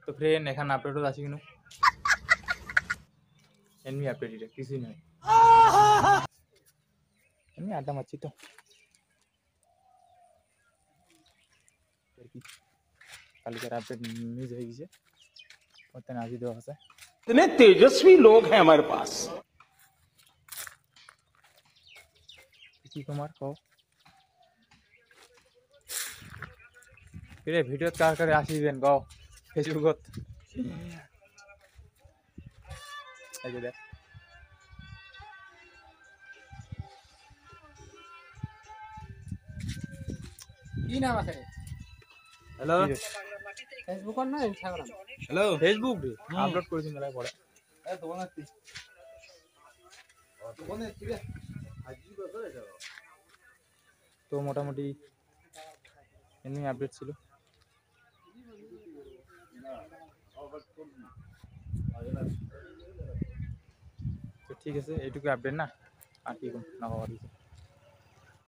তো ফ্রেন্ড এখানে আপডেট আছে কিন্তু এমনি আপডেট এটা কিছুই নয় এমনি আড্ডা মারছি তো কালকের আপডেট মিস হয়ে গেছে ওতে নাজি দেওয়া আছে इतने तेजस्वी लोग हैं हमारे पास কি তোমার কও এরে ভিডিও কার কারে আসিবেন কও ফেসবুকত এই যে দেখ কি নাম আছে হ্যালো ফেসবুক না ইনস্টাগ্রাম হ্যালো ফেসবুক রে আপলোড করেছি মেলা পরে তো মোটামুটি এমনি আপডেট ছিল তো ঠিক আছে এইটুকু আপডেট না আর কি না হওয়ার কিছু